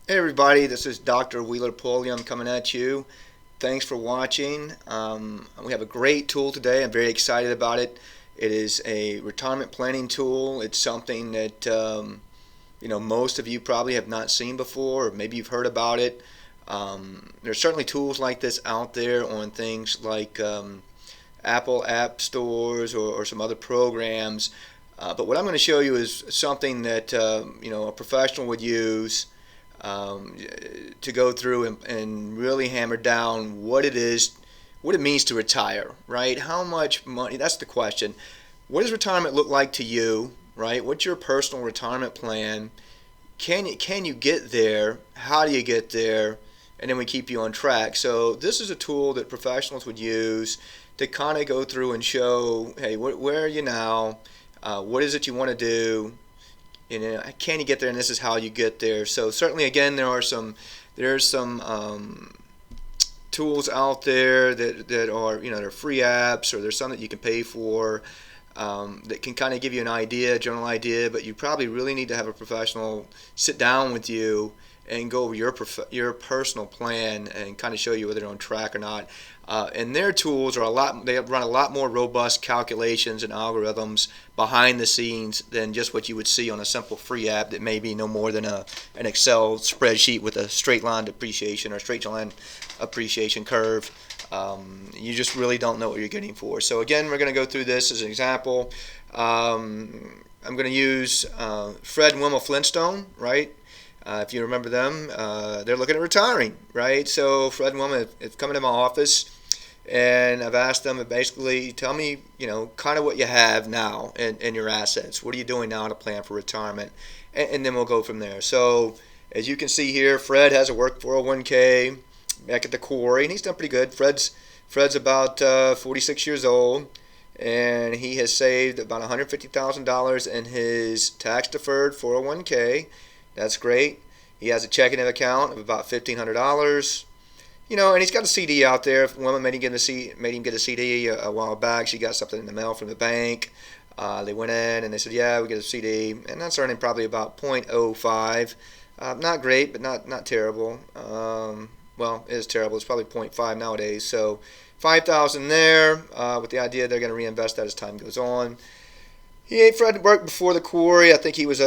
Hey everybody, this is Dr. Wheeler Pulliam coming at you. Thanks for watching. We have a great tool today. I'm very excited about it. It is a retirement planning tool. It's something that most of you probably have not seen before, or maybe you've heard about it. There's certainly tools like this out there on things like Apple app stores or some other programs. But what I'm going to show you is something that a professional would use um, to go through and really hammer down what it is, what it means to retire, right? How much money? That's the question. What does retirement look like to you, right? What's your personal retirement plan? Can you get there? How do you get there? And then we keep you on track. So this is a tool that professionals would use to kind of go through and show, hey, where are you now? What is it you want to do? Can you get there? And this is how you get there. So certainly, again, there's some tools out there that are they're free apps, or there's some that you can pay for that can kind of give you an idea, general idea. But you probably really need to have a professional sit down with you and go over your personal plan and kind of show you whether they're on track or not. And their tools are they run a lot more robust calculations and algorithms behind the scenes than just what you would see on a simple free app that may be no more than an Excel spreadsheet with a straight line depreciation or straight line appreciation curve. You just really don't know what you're getting for. So again, we're going to go through this as an example. I'm going to use Fred and Wilma Flintstone, right? If you remember them, they're looking at retiring, right? So Fred and Wilma have come into my office, and I've asked them to basically tell me, kind of what you have now in your assets. What are you doing now to plan for retirement? And then we'll go from there. So as you can see here, Fred has a work 401k back at the quarry, and he's done pretty good. Fred's about 46 years old, and he has saved about $150,000 in his tax-deferred 401k. That's great. He has a checking account of about $1,500. And he's got a CD out there. If women made him get a CD a while back, she got something in the mail from the bank. They went in and they said, "Yeah, we get a CD," and that's earning probably about 0.05. Not great, but not terrible. Well, it is terrible. It's probably 0.5 nowadays. So 5,000 there, with the idea they're going to reinvest that as time goes on. Fred worked before the quarry. I think he was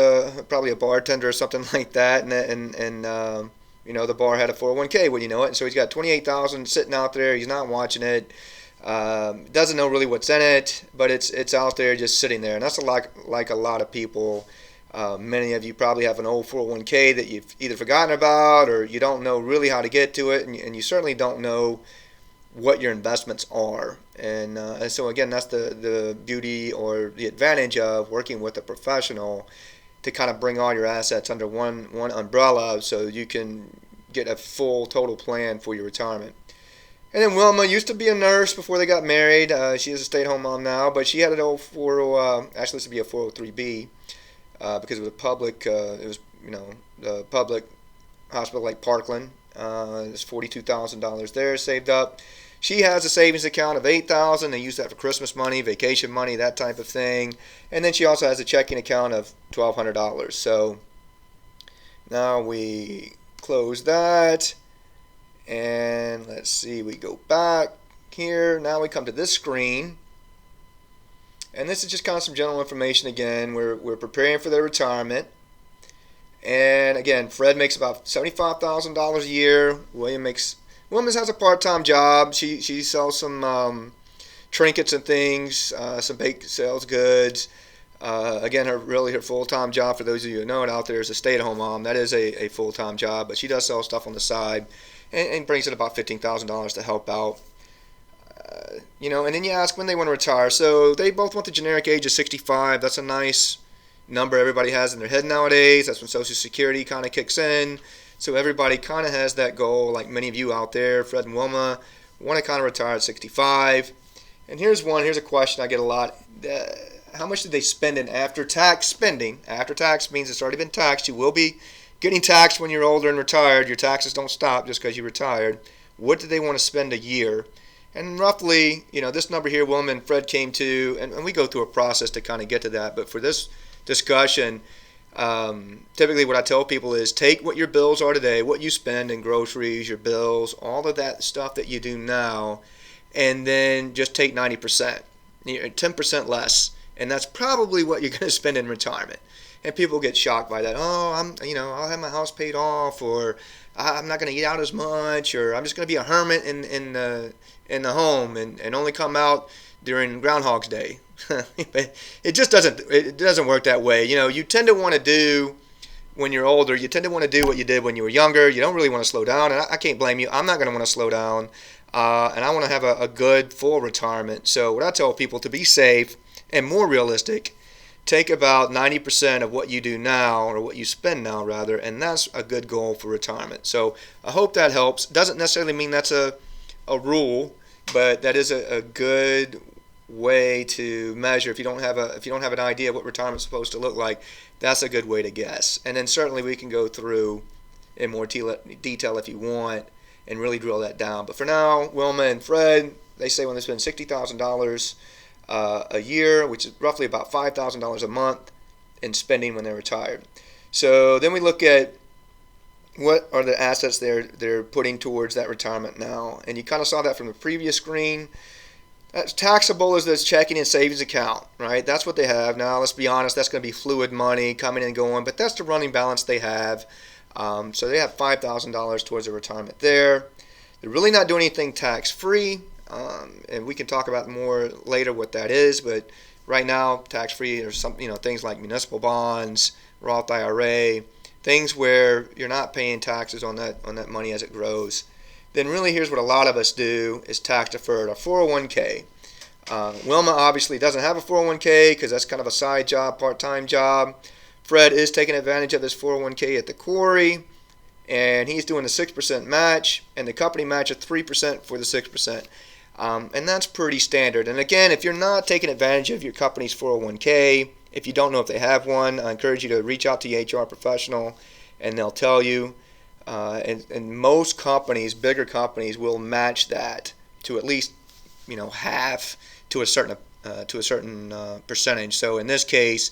probably a bartender or something like that, and the bar had a 401k. Well, you know it, and so he's got 28,000 sitting out there. He's not watching it. Doesn't know really what's in it, but it's out there just sitting there, and that's like a lot of people. Many of you probably have an old 401k that you've either forgotten about, or you don't know really how to get to it, and you certainly don't know what your investments are. And so again, that's the beauty or the advantage of working with a professional to kind of bring all your assets under one umbrella, so you can get a full total plan for your retirement. And then Wilma used to be a nurse before they got married. She is a stay-at-home mom now, but she had an old 40, actually this would be a 403b, because it was a public, it was the public hospital like Parkland. There's $42,000 there saved up. She has a savings account of $8,000. They use that for Christmas money, vacation money, that type of thing. And then she also has a checking account of $1,200. So now we close that, and let's see, we go back here. Now we come to this screen, and this is just kind of some general information. Again, we're preparing for their retirement. And again, Fred makes about $75,000 a year. Wilma has a part-time job. She sells some trinkets and things, some bake sales goods. Again, her full-time job, for those of you who know it out there, is a stay-at-home mom. That is a full-time job, but she does sell stuff on the side and brings in about $15,000 to help out. And then you ask when they want to retire. So they both want the generic age of 65. That's a nice number everybody has in their head nowadays. That's when Social Security kind of kicks in. So everybody kind of has that goal, like many of you out there. Fred and Wilma want to kind of retire at 65. And here's a question I get a lot. How much did they spend in after-tax spending? After-tax means it's already been taxed. You will be getting taxed when you're older and retired. Your taxes don't stop just because you retired. What do they want to spend a year? And roughly, this number here, Wilma and Fred came to, and we go through a process to kind of get to that. But for this discussion, Typically what I tell people is take what your bills are today, what you spend in groceries, your bills, all of that stuff that you do now, and then just take 90%, 10% less, and that's probably what you're going to spend in retirement. And people get shocked by that. Oh, I'll have my house paid off, or I'm not going to eat out as much, or I'm just going to be a hermit in the home and only come out during Groundhog's Day. But it doesn't work that way. You tend to want to do when you're older. You tend to want to do what you did when you were younger. You don't really want to slow down, and I can't blame you. I'm not going to want to slow down, and I want to have a good full retirement. So what I tell people, to be safe and more realistic, take about 90% of what you do now, or what you spend now rather, and that's a good goal for retirement. So I hope that helps. Doesn't necessarily mean that's a rule, but that is a good way to measure. If you don't have an idea of what retirement's supposed to look like, that's a good way to guess. And then certainly we can go through in more detail if you want and really drill that down. But for now, Wilma and Fred, they say when they spend $60,000 a year, which is roughly about $5,000 a month in spending when they're retired. So then we look at what are the assets they're putting towards that retirement now. And you kind of saw that from the previous screen. That's taxable as this checking and savings account, right? That's what they have. Now, let's be honest, that's going to be fluid money coming and going, but that's the running balance they have. So they have $5,000 towards their retirement there. They're really not doing anything tax-free, and we can talk about more later what that is, but right now, tax-free are some, things like municipal bonds, Roth IRA, things where you're not paying taxes on that money as it grows. Then really here's what a lot of us do is tax deferred, our 401k. Wilma obviously doesn't have a 401k because that's kind of a side job, part-time job. Fred is taking advantage of his 401k at the quarry, and he's doing the 6% match, and the company matches 3% for the 6%. And that's pretty standard. And again, if you're not taking advantage of your company's 401k, if you don't know if they have one, I encourage you to reach out to your HR professional, and they'll tell you. And most companies, bigger companies, will match that to at least, half to a certain percentage. So in this case,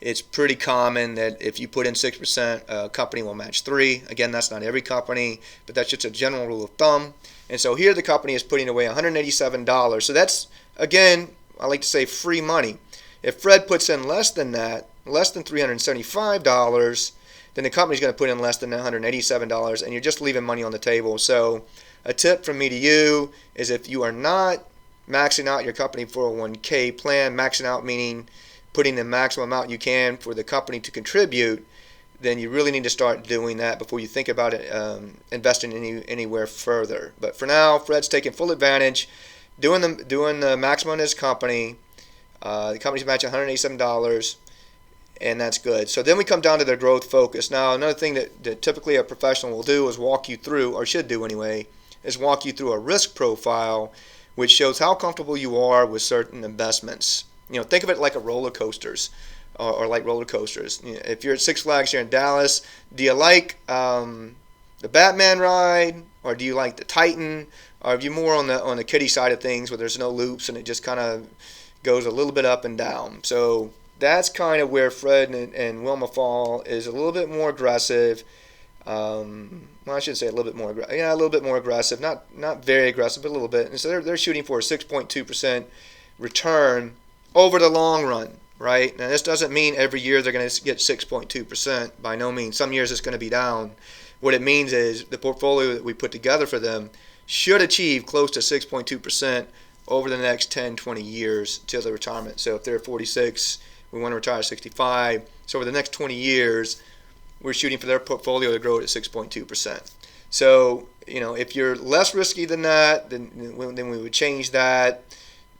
it's pretty common that if you put in 6%, a company will match 3%. Again, that's not every company, but that's just a general rule of thumb. And so here the company is putting away $187. So that's, again, I like to say free money. If Fred puts in less than that, less than $375, then the company's going to put in less than $187, and you're just leaving money on the table. So a tip from me to you is if you are not maxing out your company 401k plan, maxing out meaning putting the maximum amount you can for the company to contribute, then you really need to start doing that before you think about it, investing anywhere further. But for now, Fred's taking full advantage, doing the maximum in his company. The company's matching $187. And that's good. So then we come down to their growth focus. Now, another thing that typically a professional will do is walk you through, or should do anyway, is walk you through a risk profile, which shows how comfortable you are with certain investments. Think of it like a roller coasters, or like roller coasters. If you're at Six Flags here in Dallas, do you like the Batman ride, or do you like the Titan, or are you more on the kiddie side of things where there's no loops and it just kind of goes a little bit up and down? So that's kind of where Fred and Wilma fall, is a little bit more aggressive. Well, I should say a little bit more aggressive. Yeah, a little bit more aggressive. Not very aggressive, but a little bit. And so they're shooting for a 6.2% return over the long run, right? Now, this doesn't mean every year they're going to get 6.2%. By no means. Some years it's going to be down. What it means is the portfolio that we put together for them should achieve close to 6.2% over the next 10, 20 years till their retirement. So if they're 46, we want to retire at 65. So over the next 20 years, we're shooting for their portfolio to grow at 6.2%. So, if you're less risky than that, then we would change that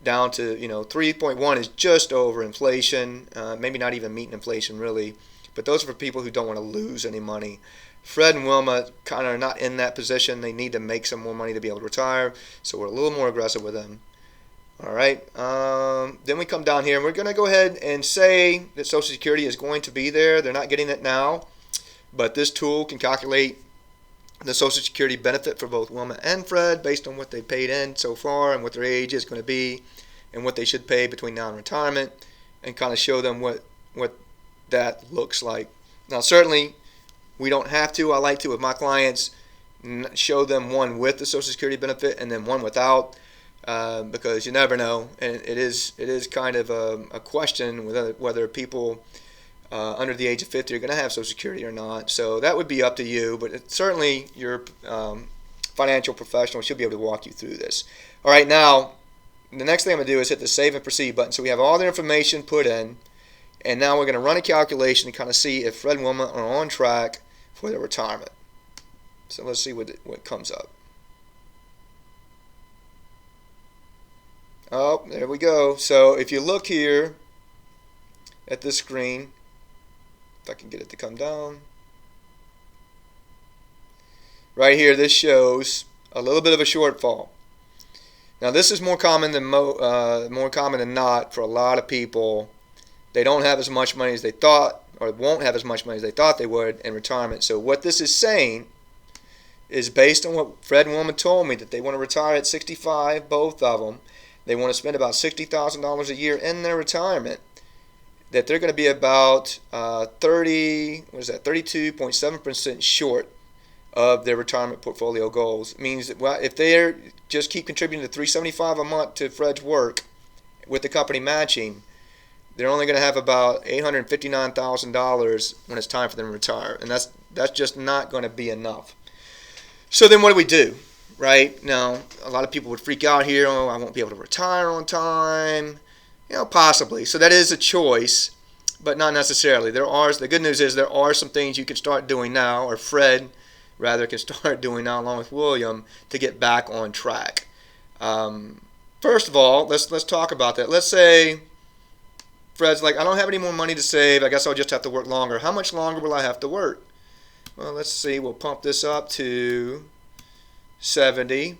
down to, 3.1 is just over inflation, maybe not even meeting inflation really. But those are for people who don't want to lose any money. Fred and Wilma kind of are not in that position. They need to make some more money to be able to retire. So we're a little more aggressive with them. All right, then we come down here, and we're going to go ahead and say that Social Security is going to be there. They're not getting it now, but this tool can calculate the Social Security benefit for both Wilma and Fred based on what they paid in so far and what their age is going to be and what they should pay between now and retirement, and kind of show them what that looks like. Now, certainly, we don't have to. I like to, with my clients, show them one with the Social Security benefit and then one without, because you never know. And it is kind of a question whether people under the age of 50 are going to have Social Security or not. So that would be up to you, but certainly your financial professional should be able to walk you through this. All right, now the next thing I'm going to do is hit the Save and Proceed button. So we have all the information put in, and now we're going to run a calculation to kind of see if Fred and Wilma are on track for their retirement. So let's see what comes up. Oh, there we go. So if you look here at this screen, if I can get it to come down. Right here, this shows a little bit of a shortfall. Now, this is more common than not for a lot of people. They don't have as much money as they thought, or won't have as much money as they thought they would in retirement. So what this is saying is based on what Fred and Wilma told me, that they want to retire at 65, both of them. They want to spend about $60,000 a year in their retirement. That they're going to be about 32.7% short of their retirement portfolio goals. It means that, well, if they just keep contributing to $375 a month to Fred's work with the company matching, they're only going to have about $859,000 when it's time for them to retire, and that's just not going to be enough. So then what do? Right now, a lot of people would freak out here. Oh, I won't be able to retire on time. Possibly. So that is a choice, but not necessarily. The good news is there are some things you can start doing now, or Fred rather can start doing now along with William, to get back on track. First of all, let's talk about that. Let's say Fred's like, I don't have any more money to save. I guess I'll just have to work longer. How much longer will I have to work? Well, let's see. We'll pump this up to 70.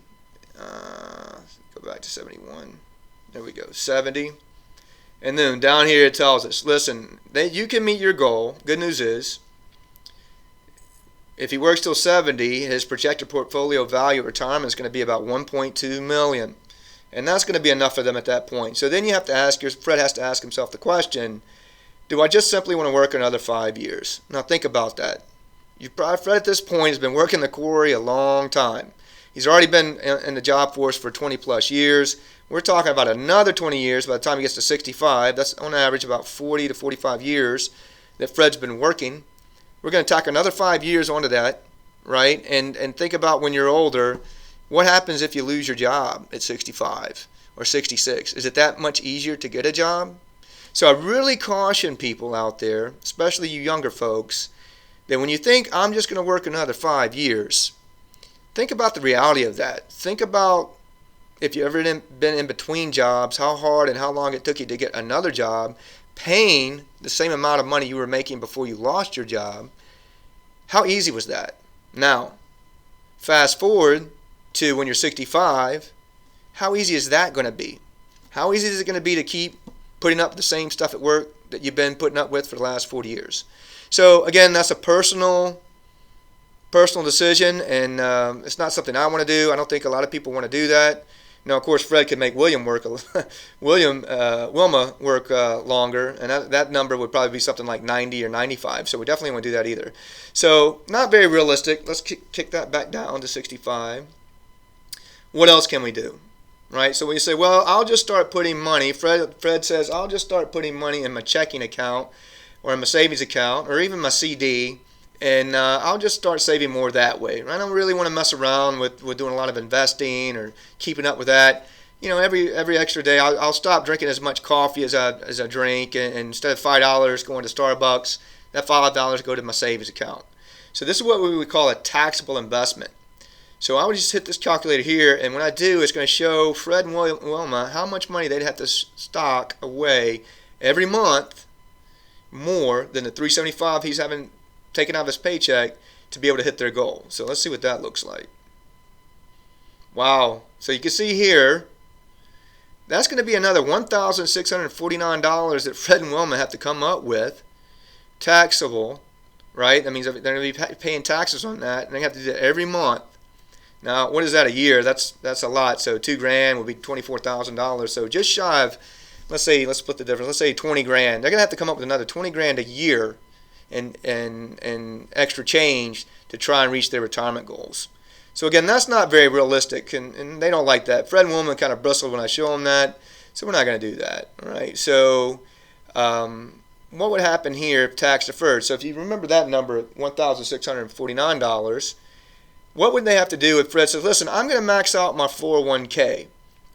Go back to 71. There we go. 70. And then down here it tells us, listen, you can meet your goal. Good news is, if he works till 70, his projected portfolio value at retirement is going to be about $1.2 million. And that's going to be enough for them at that point. So then you have to Fred has to ask himself the question, do I just simply want to work another 5 years? Now think about that. Fred at this point has been working the quarry a long time. He's already been in the job force for 20 plus years. We're talking about another 20 years by the time he gets to 65. That's on average about 40 to 45 years that Fred's been working. We're going to tack another 5 years onto that, right? And think about when you're older, what happens if you lose your job at 65 or 66? Is it that much easier to get a job? So I really caution people out there, especially you younger folks, that when you think, I'm just going to work another 5 years, think about the reality of that. Think about, if you've ever been in between jobs, how hard and how long it took you to get another job, paying the same amount of money you were making before you lost your job. How easy was that? Now, fast forward to when you're 65, how easy is that going to be? How easy is it going to be to keep putting up the same stuff at work that you've been putting up with for the last 40 years? So again, that's a personal decision, and it's not something I want to do. I don't think a lot of people want to do that. Now, of course, Fred could make Wilma work longer, and that number would probably be something like 90 or 95. So we definitely won't do that either. So not very realistic. Let's kick that back down to 65. What else can we do? Right? So when you say, well, I'll just start putting money. Fred says, I'll just start putting money in my checking account or in my savings account or even my CD, and I'll just start saving more that way. I don't really want to mess around with doing a lot of investing or keeping up with that. Every extra day, I'll stop drinking as much coffee as I drink, and instead of $5 going to Starbucks, that $5 go to my savings account. So this is what we would call a taxable investment. So I would just hit this calculator here, and when I do, it's going to show Fred and Wilma how much money they'd have to stock away every month, more than the $375 he's having taken out of his paycheck, to be able to hit their goal. So let's see what that looks like. Wow. So you can see here, that's going to be another $1,649 that Fred and Wilma have to come up with, taxable, right? That means they're going to be paying taxes on that, and they have to do that every month. Now, what is that a year? That's a lot. So $2,000 would be $24,000. So just shy of, let's split the difference. Let's say 20 grand. They're going to have to come up with another 20 grand a year and extra change to try and reach their retirement goals. So again, that's not very realistic, and they don't like that. Fred and Wilma kind of bristle when I show them that, so we're not going to do that. All right. So what would happen here if tax deferred? So if you remember that number, $1,649, what would they have to do if Fred says, listen, I'm going to max out my 401k,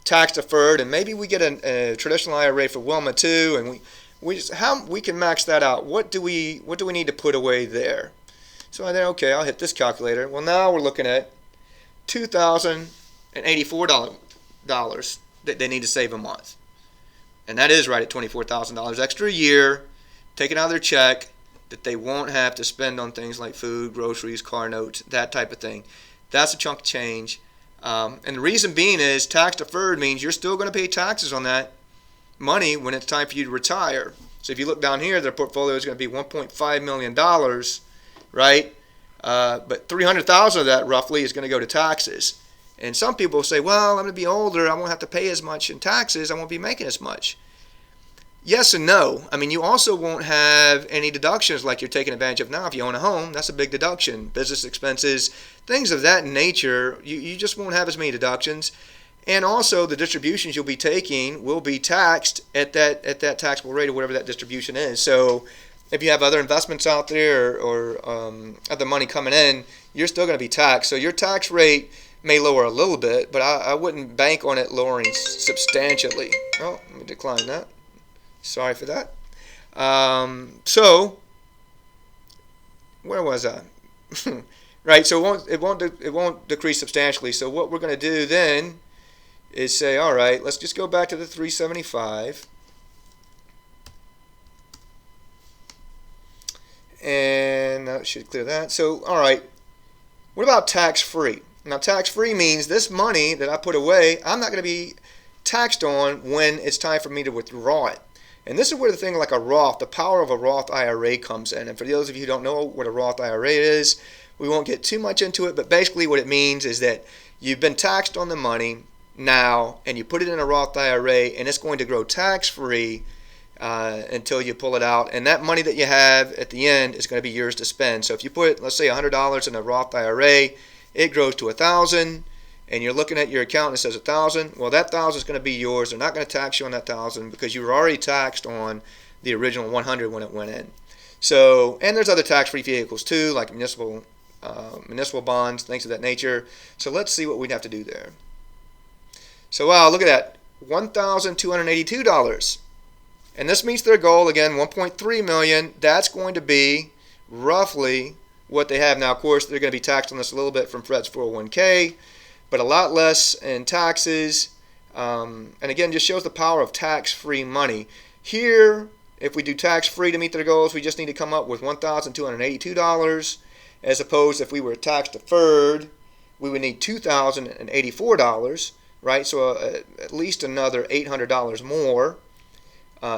tax deferred, and maybe we get a traditional IRA for Wilma too, and we can max that out. What do we need to put away there? So I think, okay, I'll hit this calculator. Well, now we're looking at $2,084 that they need to save a month. And that is right at $24,000 extra a year, taken out of their check, that they won't have to spend on things like food, groceries, car notes, that type of thing. That's a chunk of change. And the reason being is tax deferred means you're still going to pay taxes on that money when it's time for you to retire. So if you look down here, their portfolio is going to be $1.5 million, right? But $300,000 of that roughly is going to go to taxes. And some people say, well, I'm going to be older. I won't have to pay as much in taxes. I won't be making as much. Yes and no. I mean, you also won't have any deductions like you're taking advantage of now. If you own a home, that's a big deduction. Business expenses, things of that nature, you just won't have as many deductions. And also, the distributions you'll be taking will be taxed at that taxable rate or whatever that distribution is. So if you have other investments out there or other money coming in, you're still going to be taxed. So your tax rate may lower a little bit, but I wouldn't bank on it lowering substantially. Oh, let me decline that. Sorry for that. So where was I? Right. So it won't decrease substantially. So what we're going to do then is say, all right, let's just go back to the 375, and that should clear that. So all right, what about tax-free? Now, tax-free means this money that I put away, I'm not going to be taxed on when it's time for me to withdraw it. And this is where the thing like a Roth, the power of a Roth IRA comes in. And for those of you who don't know what a Roth IRA is, we won't get too much into it, but basically what it means is that you've been taxed on the money now, and you put it in a Roth IRA, and it's going to grow tax-free until you pull it out. And that money that you have at the end is going to be yours to spend. So if you put, let's say, $100 in a Roth IRA, it grows to $1,000. And you're looking at your account and it says $1,000, well, that $1,000 is going to be yours. They're not going to tax you on that $1,000 because you were already taxed on the original $100 when it went in. So, and there's other tax-free vehicles too, like municipal bonds, things of that nature. So let's see what we'd have to do there. So wow, look at that, $1,282. And this meets their goal again, $1.3 million. That's going to be roughly what they have now. Of course, they're going to be taxed on this a little bit from Fred's 401k. But a lot less in taxes, and again, just shows the power of tax-free money. Here, if we do tax-free to meet their goals, we just need to come up with $1,282, as opposed to if we were tax-deferred, we would need $2,084, right? So at least another $800 more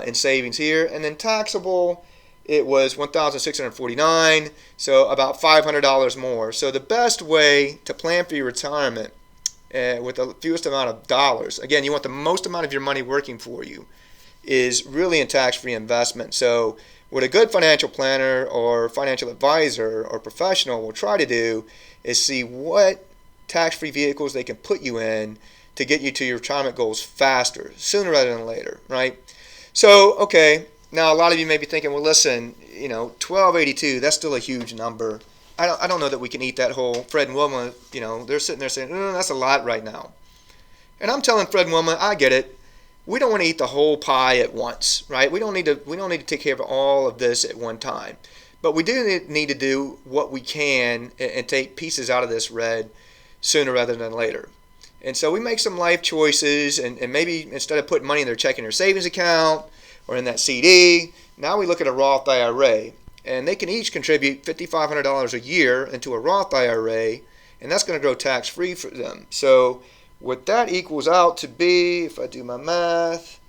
in savings here. And then taxable, it was $1,649, so about $500 more. So the best way to plan for your retirement with the fewest amount of dollars, again, you want the most amount of your money working for you, is really in tax-free investment. So what a good financial planner or financial advisor or professional will try to do is see what tax-free vehicles they can put you in to get you to your retirement goals faster, sooner rather than later, right? So, okay, now a lot of you may be thinking, well, listen, $1,282, that's still a huge number. I don't know that we can eat that whole. Fred and Wilma, they're sitting there saying, no, that's a lot right now. And I'm telling Fred and Wilma, I get it. We don't want to eat the whole pie at once, right? We don't need to take care of all of this at one time. But we do need to do what we can and take pieces out of this red sooner rather than later. And so we make some life choices, and maybe instead of putting money in their checking or savings account or in that CD, now we look at a Roth IRA. And they can each contribute $5,500 a year into a Roth IRA, and that's going to grow tax-free for them. So what that equals out to be, if I do my math,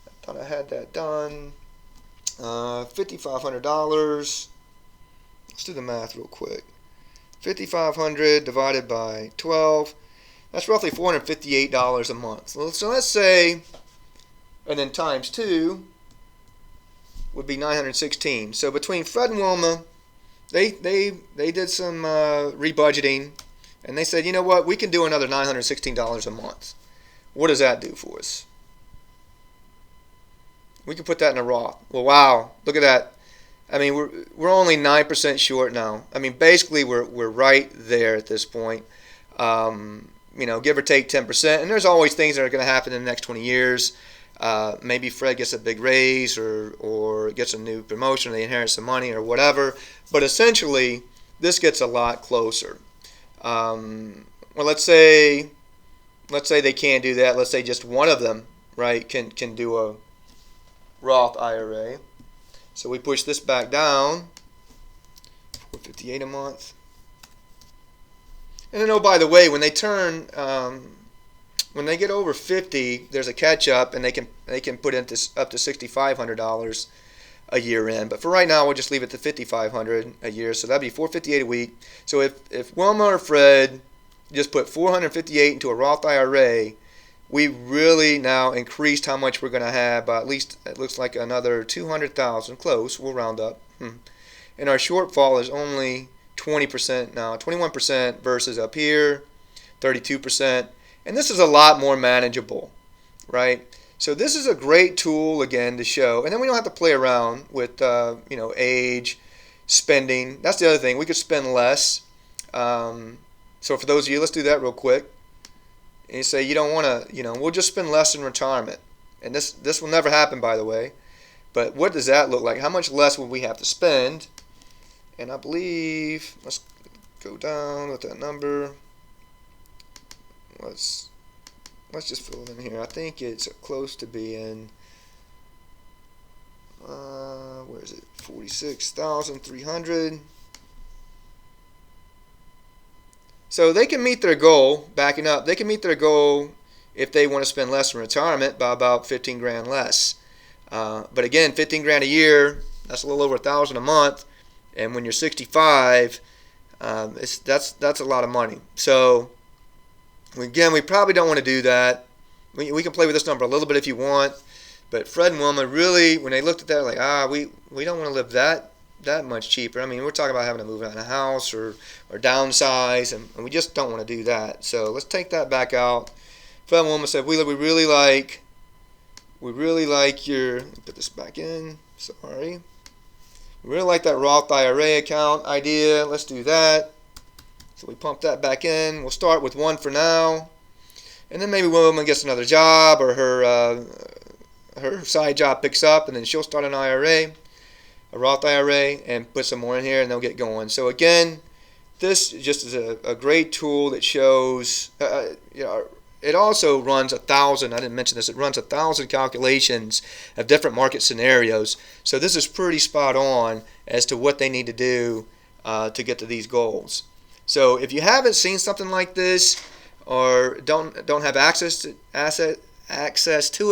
I thought I had that done, $5,500. Let's do the math real quick. 5,500 divided by 12, that's roughly $458 a month. So let's say, and then times 2, would be 916. So between Fred and Wilma, they did some rebudgeting, and they said, you know what, we can do another $916 a month. What does that do for us? We can put that in a Roth. Well, wow, look at that. I mean, we're only 9% short now. I mean, basically we're right there at this point. Give or take 10%. And there's always things that are going to happen in the next 20 years. Maybe Fred gets a big raise or gets a new promotion, or they inherit some money or whatever. But essentially, this gets a lot closer. Well, let's say they can't do that. Let's say just one of them, right, can do a Roth IRA. So we push this back down, $458 a month. And then, oh, by the way, when they turn, when they get over 50, there's a catch up, and they can put in up to $6,500 a year in. But for right now, we'll just leave it to $5,500 a year. So that'd be $458 a week. So if Wilma or Fred just put $458 into a Roth IRA, we really now increased how much we're going to have by at least, it looks like, another $200,000, close, we'll round up. And our shortfall is only 20% now, 21% versus up here, 32%. And this is a lot more manageable, right? So this is a great tool, again, to show. And then we don't have to play around with, age, spending. That's the other thing. We could spend less. So for those of you, let's do that real quick. And you say you don't want to, we'll just spend less in retirement. And this will never happen, by the way. But what does that look like? How much less would we have to spend? And I believe, let's go down with that number. Let's just fill it in here. I think it's close to being, where is it? 46,300. So they can meet their goal, backing up, they can meet their goal if they want to spend less in retirement by about 15 grand less. But again, 15 grand a year, that's a little over $1,000 a month. And when you're 65, that's a lot of money. So again, we probably don't want to do that. We can play with this number a little bit if you want. But Fred and Wilma really, when they looked at that, like, we don't want to live that much cheaper. I mean, we're talking about having to move out of a house or downsize, and we just don't want to do that. So let's take that back out. Fred and Wilma said, we really like your, put this back in, sorry. We really like that Roth IRA account idea. Let's do that. So we pump that back in. We'll start with one for now. And then maybe Wilma gets another job, or her side job picks up, and then she'll start an IRA, a Roth IRA, and put some more in here, and they'll get going. So again, this just is a great tool that shows, it also runs 1,000, I didn't mention this, it runs 1,000 calculations of different market scenarios. So this is pretty spot on as to what they need to do to get to these goals. So if you haven't seen something like this, or don't have access to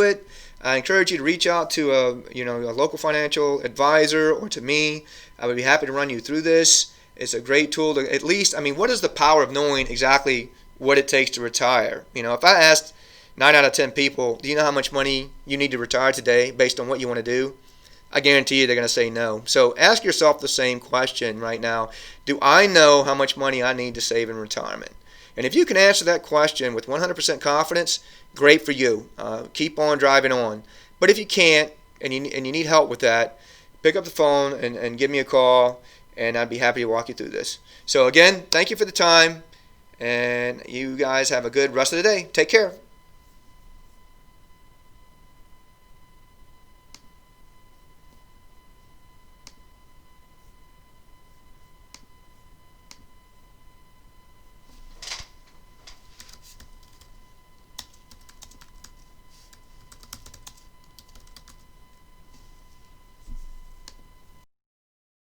it, I encourage you to reach out to a local financial advisor or to me. I would be happy to run you through this. It's a great tool to at least, what is the power of knowing exactly what it takes to retire? If I asked 9 out of 10 people, do you know how much money you need to retire today based on what you want to do? I guarantee you they're going to say no. So ask yourself the same question right now. Do I know how much money I need to save in retirement? And if you can answer that question with 100% confidence, great for you. Keep on driving on. But if you can't, and you need help with that, pick up the phone and give me a call, and I'd be happy to walk you through this. So again, thank you for the time, and you guys have a good rest of the day. Take care.